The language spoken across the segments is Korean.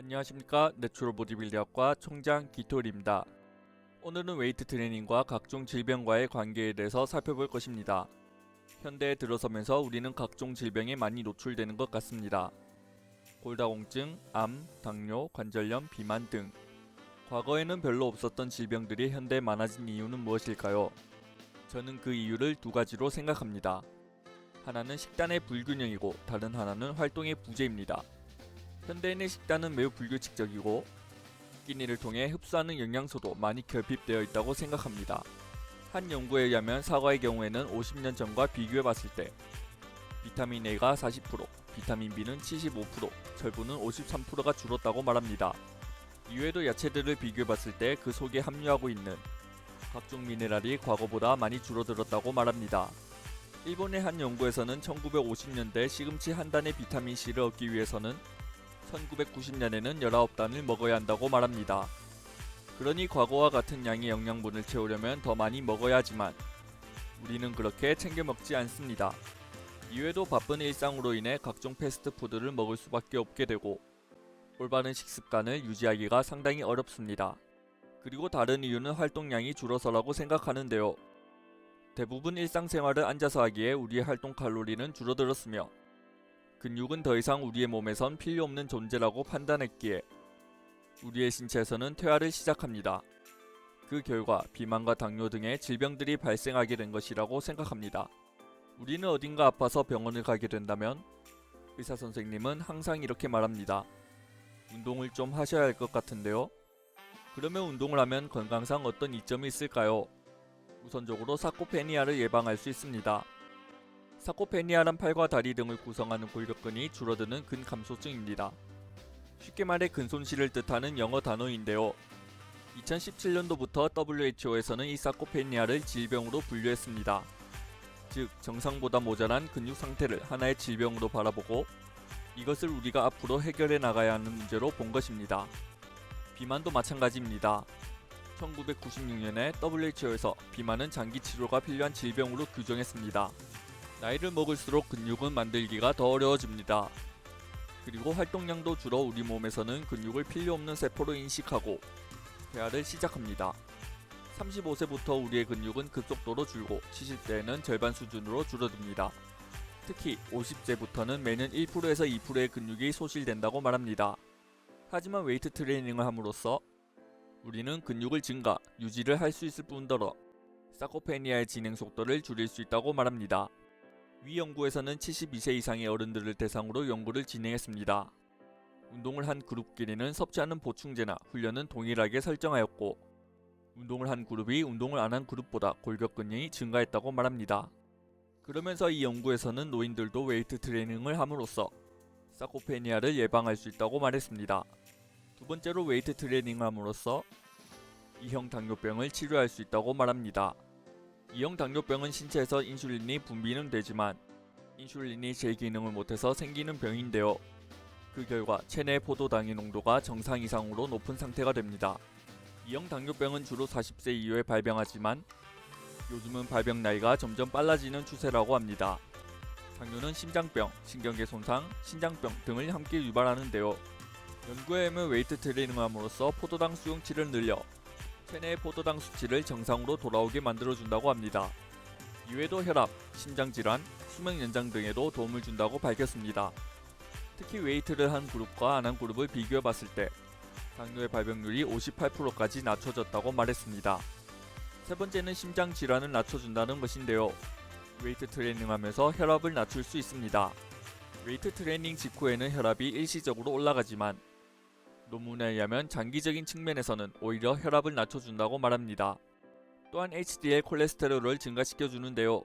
안녕하십니까. 내추럴 보디빌딩학과 총장 기토리입니다. 오늘은 웨이트 트레이닝과 각종 질병과의 관계에 대해서 살펴볼 것입니다. 현대에 들어서면서 우리는 각종 질병에 많이 노출되는 것 같습니다. 골다공증, 암, 당뇨, 관절염, 비만 등 과거에는 별로 없었던 질병들이 현대에 많아진 이유는 무엇일까요? 저는 그 이유를 두 가지로 생각합니다. 하나는 식단의 불균형이고 다른 하나는 활동의 부재입니다. 현대인의 식단은 매우 불규칙적이고 끼니를 통해 흡수하는 영양소도 많이 결핍되어 있다고 생각합니다. 한 연구에 의하면 사과의 경우에는 50년 전과 비교해봤을 때 비타민 A가 40%, 비타민 B는 75%, 철분은 53%가 줄었다고 말합니다. 이외에도 야채들을 비교해봤을 때 그 속에 함유하고 있는 각종 미네랄이 과거보다 많이 줄어들었다고 말합니다. 일본의 한 연구에서는 1950년대 시금치 한 단의 비타민 C를 얻기 위해서는 1990년에는 19단을 먹어야 한다고 말합니다. 그러니 과거와 같은 양의 영양분을 채우려면 더 많이 먹어야 하지만 우리는 그렇게 챙겨 먹지 않습니다. 이외에도 바쁜 일상으로 인해 각종 패스트푸드를 먹을 수밖에 없게 되고 올바른 식습관을 유지하기가 상당히 어렵습니다. 그리고 다른 이유는 활동량이 줄어서라고 생각하는데요. 대부분 일상생활을 앉아서 하기에 우리의 활동 칼로리는 줄어들었으며 근육은 더 이상 우리의 몸에선 필요 없는 존재라고 판단했기에 우리의 신체에서는 퇴화를 시작합니다. 그 결과 비만과 당뇨 등의 질병들이 발생하게 된 것이라고 생각합니다. 우리는 어딘가 아파서 병원을 가게 된다면 의사 선생님은 항상 이렇게 말합니다. 운동을 좀 하셔야 할 것 같은데요. 그러면 운동을 하면 건강상 어떤 이점이 있을까요? 우선적으로 사코페니아를 예방할 수 있습니다. 사코페니아란 팔과 다리 등을 구성하는 골격근이 줄어드는 근감소증입니다. 쉽게 말해 근손실을 뜻하는 영어 단어인데요. 2017년도부터 WHO에서는 이 사코페니아를 질병으로 분류했습니다. 즉 정상보다 모자란 근육 상태를 하나의 질병으로 바라보고 이것을 우리가 앞으로 해결해 나가야 하는 문제로 본 것입니다. 비만도 마찬가지입니다. 1996년에 WHO에서 비만은 장기 치료가 필요한 질병으로 규정했습니다. 나이를 먹을수록 근육은 만들기가 더 어려워집니다. 그리고 활동량도 줄어 우리 몸에서는 근육을 필요 없는 세포로 인식하고 퇴화를 시작합니다. 35세부터 우리의 근육은 급속도로 줄고 70세에는 절반 수준으로 줄어듭니다. 특히 50세부터는 매년 1%에서 2%의 근육이 소실된다고 말합니다. 하지만 웨이트 트레이닝을 함으로써 우리는 근육을 증가, 유지를 할 수 있을 뿐더러 사코페니아의 진행 속도를 줄일 수 있다고 말합니다. 위 연구에서는 72세 이상의 어른들을 대상으로 연구를 진행했습니다. 운동을 한 그룹끼리는 섭취하는 보충제나 훈련은 동일하게 설정하였고 운동을 한 그룹이 운동을 안 한 그룹보다 골격근이 증가했다고 말합니다. 그러면서 이 연구에서는 노인들도 웨이트 트레이닝을 함으로써 사코페니아를 예방할 수 있다고 말했습니다. 두 번째로 웨이트 트레이닝을 함으로써 2형 당뇨병을 치료할 수 있다고 말합니다. 2형 당뇨병은 신체에서 인슐린이 분비는 되지만 인슐린이 제 기능을 못해서 생기는 병인데요. 그 결과 체내 포도당의 농도가 정상 이상으로 높은 상태가 됩니다. 2형 당뇨병은 주로 40세 이후에 발병하지만 요즘은 발병 나이가 점점 빨라지는 추세라고 합니다. 당뇨는 심장병, 신경계 손상, 신장병 등을 함께 유발하는데요. 연구에 의하면 웨이트 트레이닝을 함으로써 포도당 수용치를 늘려 체내의 포도당 수치를 정상으로 돌아오게 만들어준다고 합니다. 이외에도 혈압, 심장질환, 수명 연장 등에도 도움을 준다고 밝혔습니다. 특히 웨이트를 한 그룹과 안 한 그룹을 비교해봤을 때 당뇨의 발병률이 58%까지 낮춰졌다고 말했습니다. 세 번째는 심장질환을 낮춰준다는 것인데요. 웨이트 트레이닝 하면서 혈압을 낮출 수 있습니다. 웨이트 트레이닝 직후에는 혈압이 일시적으로 올라가지만 논문에 의하면 장기적인 측면에서는 오히려 혈압을 낮춰준다고 말합니다. 또한 HDL 콜레스테롤을 증가시켜주는데요.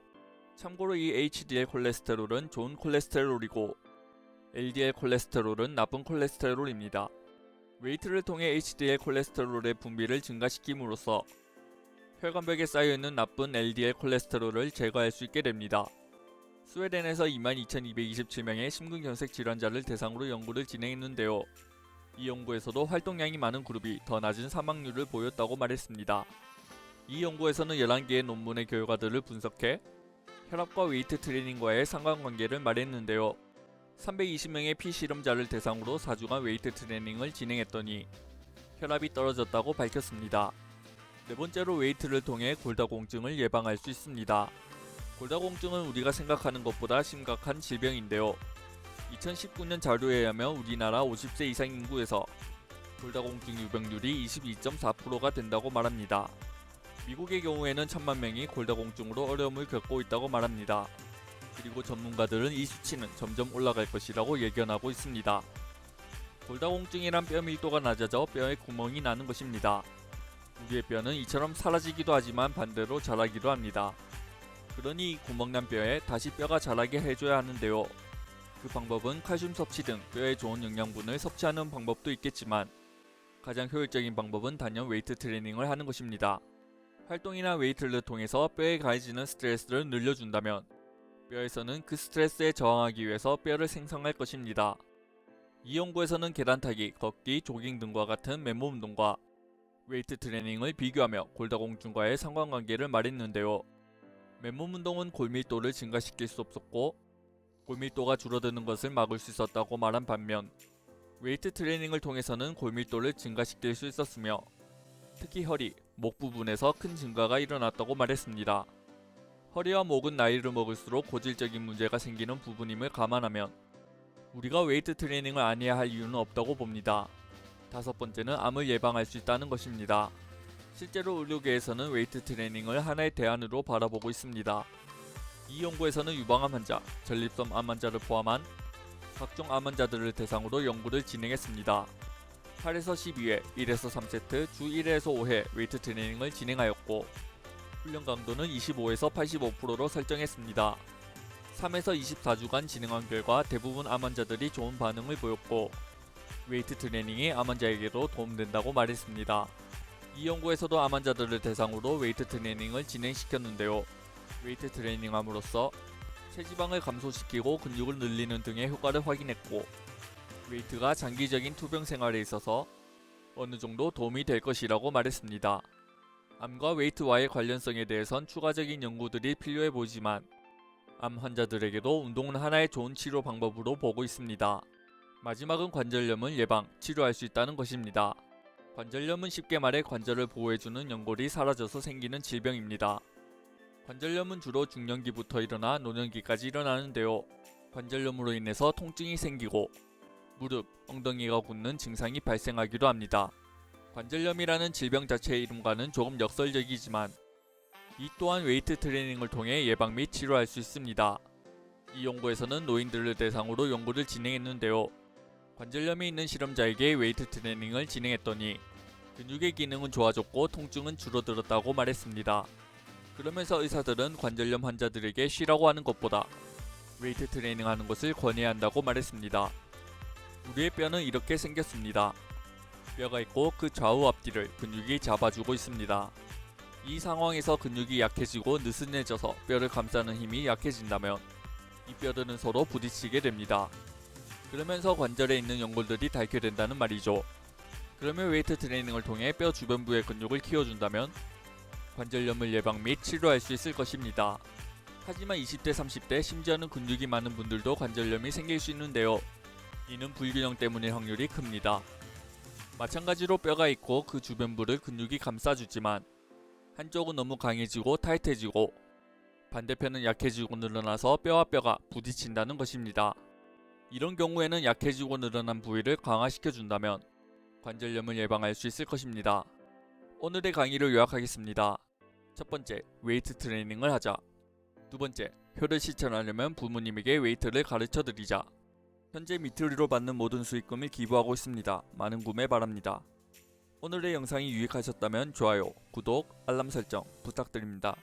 참고로 이 HDL 콜레스테롤은 좋은 콜레스테롤이고 LDL 콜레스테롤은 나쁜 콜레스테롤입니다. 웨이트를 통해 HDL 콜레스테롤의 분비를 증가시킴으로써 혈관벽에 쌓여있는 나쁜 LDL 콜레스테롤을 제거할 수 있게 됩니다. 스웨덴에서 22,227명의 심근경색 질환자를 대상으로 연구를 진행했는데요. 이 연구에서도 활동량이 많은 그룹이 더 낮은 사망률을 보였다고 말했습니다. 이 연구에서는 11개의 논문의 결과들을 분석해 혈압과 웨이트 트레이닝과의 상관관계를 말했는데요. 320명의 피실험자를 대상으로 4주간 웨이트 트레이닝을 진행했더니 혈압이 떨어졌다고 밝혔습니다. 네 번째로 웨이트를 통해 골다공증을 예방할 수 있습니다. 골다공증은 우리가 생각하는 것보다 심각한 질병인데요. 2019년 자료에 의하면 우리나라 50세 이상 인구에서 골다공증 유병률이 22.4%가 된다고 말합니다. 미국의 경우에는 1000만 명이 골다공증으로 어려움을 겪고 있다고 말합니다. 그리고 전문가들은 이 수치는 점점 올라갈 것이라고 예견하고 있습니다. 골다공증이란 뼈 밀도가 낮아져 뼈에 구멍이 나는 것입니다. 우리의 뼈는 이처럼 사라지기도 하지만 반대로 자라기도 합니다. 그러니 이 구멍난 뼈에 다시 뼈가 자라게 해줘야 하는데요. 그 방법은 칼슘 섭취 등 뼈에 좋은 영양분을 섭취하는 방법도 있겠지만 가장 효율적인 방법은 단연 웨이트 트레이닝을 하는 것입니다. 활동이나 웨이트를 통해서 뼈에 가해지는 스트레스를 늘려준다면 뼈에서는 그 스트레스에 저항하기 위해서 뼈를 생성할 것입니다. 이 연구에서는 계단타기, 걷기, 조깅 등과 같은 맨몸 운동과 웨이트 트레이닝을 비교하며 골다공증과의 상관관계를 말했는데요. 맨몸 운동은 골밀도를 증가시킬 수 없었고 골밀도가 줄어드는 것을 막을 수 있었다고 말한 반면 웨이트 트레이닝을 통해서는 골밀도를 증가시킬 수 있었으며 특히 허리, 목 부분에서 큰 증가가 일어났다고 말했습니다. 허리와 목은 나이를 먹을수록 고질적인 문제가 생기는 부분임을 감안하면 우리가 웨이트 트레이닝을 안 해야 할 이유는 없다고 봅니다. 다섯 번째는 암을 예방할 수 있다는 것입니다. 실제로 의료계에서는 웨이트 트레이닝을 하나의 대안으로 바라보고 있습니다. 이 연구에서는 유방암 환자, 전립선 암 환자를 포함한 각종 암 환자들을 대상으로 연구를 진행했습니다. 8에서 12회, 1에서 3세트, 주 1회에서 5회 웨이트 트레이닝을 진행하였고 훈련 강도는 25에서 85%로 설정했습니다. 3에서 24주간 진행한 결과 대부분 암 환자들이 좋은 반응을 보였고 웨이트 트레이닝이 암 환자에게도 도움된다고 말했습니다. 이 연구에서도 암 환자들을 대상으로 웨이트 트레이닝을 진행시켰는데요. 웨이트 트레이닝함으로써 체지방을 감소시키고 근육을 늘리는 등의 효과를 확인했고 웨이트가 장기적인 투병 생활에 있어서 어느 정도 도움이 될 것이라고 말했습니다. 암과 웨이트와의 관련성에 대해선 추가적인 연구들이 필요해 보이지만 암 환자들에게도 운동은 하나의 좋은 치료 방법으로 보고 있습니다. 마지막은 관절염을 예방, 치료할 수 있다는 것입니다. 관절염은 쉽게 말해 관절을 보호해주는 연골이 사라져서 생기는 질병입니다. 관절염은 주로 중년기부터 일어나 노년기까지 일어나는데요. 관절염으로 인해서 통증이 생기고 무릎, 엉덩이가 굳는 증상이 발생하기도 합니다. 관절염이라는 질병 자체의 이름과는 조금 역설적이지만 이 또한 웨이트 트레이닝을 통해 예방 및 치료할 수 있습니다. 이 연구에서는 노인들을 대상으로 연구를 진행했는데요. 관절염이 있는 실험자에게 웨이트 트레이닝을 진행했더니 근육의 기능은 좋아졌고 통증은 줄어들었다고 말했습니다. 그러면서 의사들은 관절염 환자들에게 쉬라고 하는 것보다 웨이트 트레이닝 하는 것을 권해야 한다고 말했습니다. 우리의 뼈는 이렇게 생겼습니다. 뼈가 있고 그 좌우 앞뒤를 근육이 잡아주고 있습니다. 이 상황에서 근육이 약해지고 느슨해져서 뼈를 감싸는 힘이 약해진다면 이 뼈들은 서로 부딪히게 됩니다. 그러면서 관절에 있는 연골들이 닳게 된다는 말이죠. 그러면 웨이트 트레이닝을 통해 뼈 주변부의 근육을 키워준다면 관절염을 예방 및 치료할 수 있을 것입니다. 하지만 20대, 30대, 심지어는 근육이 많은 분들도 관절염이 생길 수 있는데요. 이는 불균형 때문일 확률이 큽니다. 마찬가지로 뼈가 있고 그 주변부를 근육이 감싸주지만 한쪽은 너무 강해지고 타이트해지고 반대편은 약해지고 늘어나서 뼈와 뼈가 부딪힌다는 것입니다. 이런 경우에는 약해지고 늘어난 부위를 강화시켜준다면 관절염을 예방할 수 있을 것입니다. 오늘의 강의를 요약하겠습니다. 첫 번째, 웨이트 트레이닝을 하자. 두 번째, 효를 실천하려면 부모님에게 웨이트를 가르쳐 드리자. 현재 미트리로 받는 모든 수익금을 기부하고 있습니다. 많은 구매 바랍니다. 오늘의 영상이 유익하셨다면 좋아요, 구독, 알람 설정 부탁드립니다.